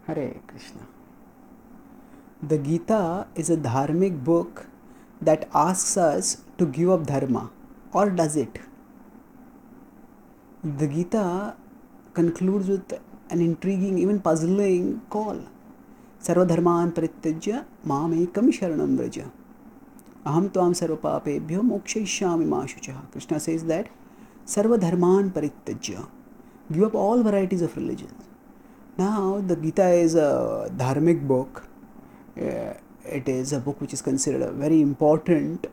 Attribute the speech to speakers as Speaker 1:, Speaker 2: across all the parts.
Speaker 1: Hare Krishna. The Gita is a dharmic book that asks us to give up dharma, or does it? The Gita concludes with an intriguing, even puzzling call. Sarva dharman parityajya mam ekam sharanam vraja. Aham tvam sarva papebhyo mokshayishyami ma shuchaha. Krishna says that Sarva dharman parityajya. Give up all varieties of religions. Now, the Gita is a dharmic book. It is a book which is considered a very important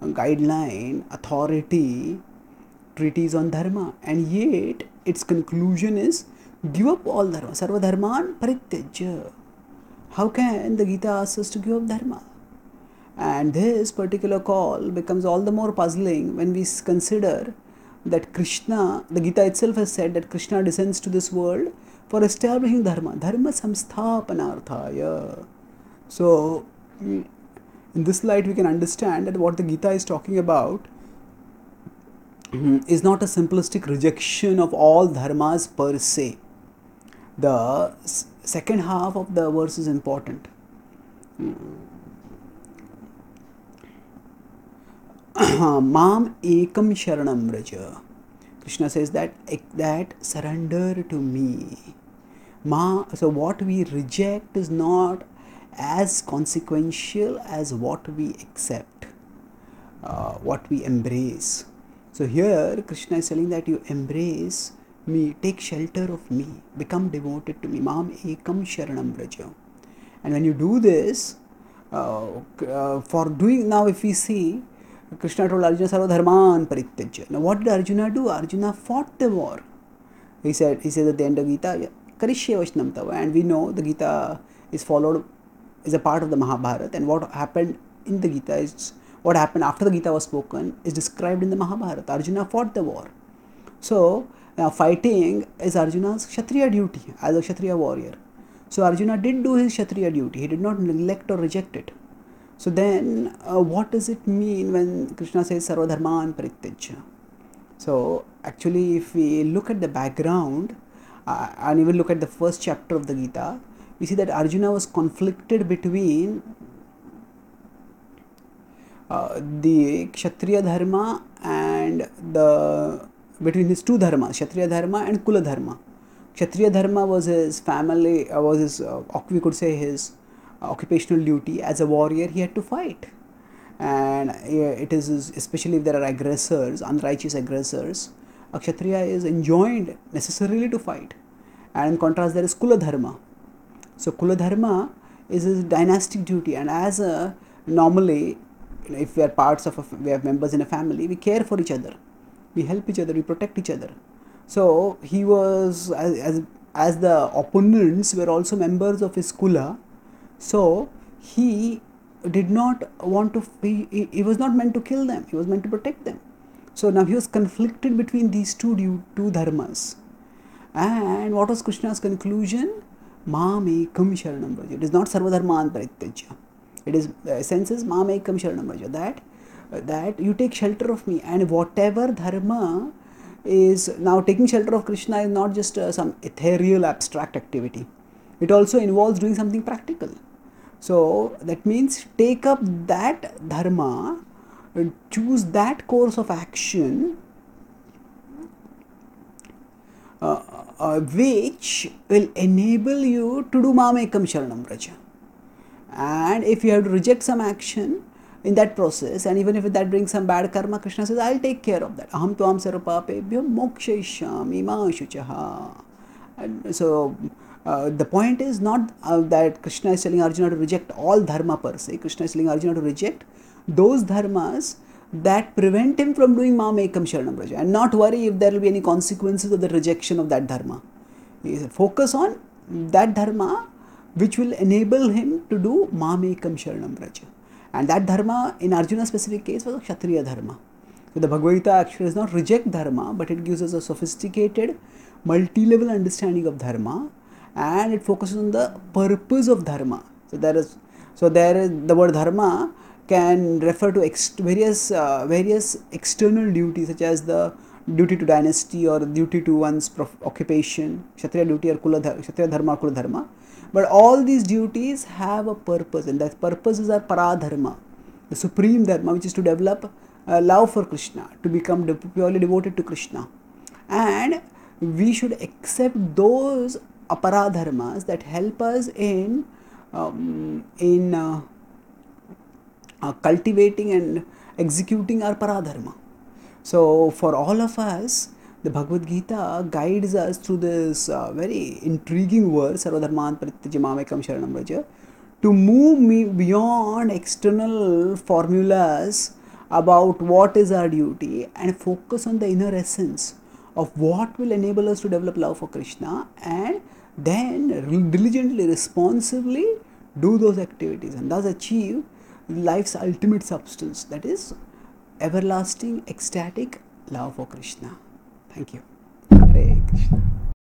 Speaker 1: guideline, authority, treatise on dharma, and yet its conclusion is give up all dharma. Sarva dharman parityajya. How can the Gita ask us to give up dharma? And this particular call becomes all the more puzzling when we consider that Krishna, the Gita itself has said that Krishna descends to this world for establishing dharma, dharma samsthapanarthaya. So, in this light, we can understand that what the Gita is talking about is not a simplistic rejection of all dharmas per se. The second half of the verse is important. Mam ekam sharanam vraja. Krishna says that surrender to me. So what we reject is not as consequential as what we accept, what we embrace. So here Krishna is telling that you embrace me, take shelter of me, become devoted to me. Mam ekam sharanam vraja. And when you do this, for doing, now if we see, Krishna told Arjuna sarva dharman parityajya. Now what did Arjuna do? Arjuna fought the war. He said at the end of Gita, karishye vaishnam tava. And we know the Gita is a part of the Mahabharata, and what happened in the Gita is, what happened after the Gita was spoken is described in the Mahabharata. Arjuna fought the war. So now fighting is Arjuna's Kshatriya duty as a Kshatriya warrior. So Arjuna did do his Kshatriya duty. He did not neglect or reject it. So then, what does it mean when Krishna says sarva dharman parityajya? So actually, if we look at the background and even look at the first chapter of the Gita, we see that Arjuna was conflicted between the Kshatriya dharma and between his two dharmas, Kshatriya dharma and Kula dharma. Kshatriya dharma was his family, we could say his occupational duty. As a warrior, he had to fight, and it is especially if there are aggressors, unrighteous aggressors, a Kshatriya is enjoined necessarily to fight. And in contrast, there is Kula dharma. So Kula dharma is his dynastic duty, and as normally, if we are we have members in a family, we care for each other, we help each other, we protect each other. So he was, as the opponents were also members of his Kula, so he did not want to, he was not meant to kill them, he was meant to protect them. So now he was conflicted between these two dharmas. And what was Krishna's conclusion? Mam ekam sharanam vraja. It is not sarva dharman parityajya. It is, the essence is mam ekam sharanam vraja, that you take shelter of me, and whatever dharma is, now taking shelter of Krishna is not just some ethereal abstract activity. It also involves doing something practical. So that means take up that dharma, choose that course of action which will enable you to do mam ekam sharanam vraja. And if you have to reject some action in that process, and even if that brings some bad karma, Krishna says, I'll take care of that. Aham tvam sarva papebhyo mokshayishyami ma shuchaha. So the point is not that Krishna is telling Arjuna to reject all dharma per se. Krishna is telling Arjuna to reject those dharmas that prevent him from doing mam ekam sharanam vraja, and not worry if there will be any consequences of the rejection of that dharma. Focus on that dharma which will enable him to do mam ekam sharanam vraja. And that dharma in Arjuna's specific case was a Kshatriya dharma. So the Bhagavad Gita actually does not reject dharma, but it gives us a sophisticated, multi-level understanding of dharma, and it focuses on the purpose of dharma. So there is the word dharma can refer to various external duties, such as the duty to dynasty or duty to one's occupation, Kshatriya duty or Kshatriya dharma or Kula dharma. But all these duties have a purpose, and that purpose is our paradharma, the supreme dharma, which is to develop love for Krishna, to become purely devoted to Krishna. And we should accept those aparadharmas that help us in cultivating and executing our paradharma. So for all of us, the Bhagavad Gita guides us through this very intriguing verse, Sarvadharman Parityajya Mamekam Sharanam Vraja, to move beyond external formulas about what is our duty and focus on the inner essence of what will enable us to develop love for Krishna, and then diligently, responsibly do those activities and thus achieve life's ultimate substance, that is everlasting, ecstatic love for Krishna. Thank you. Hare Krishna.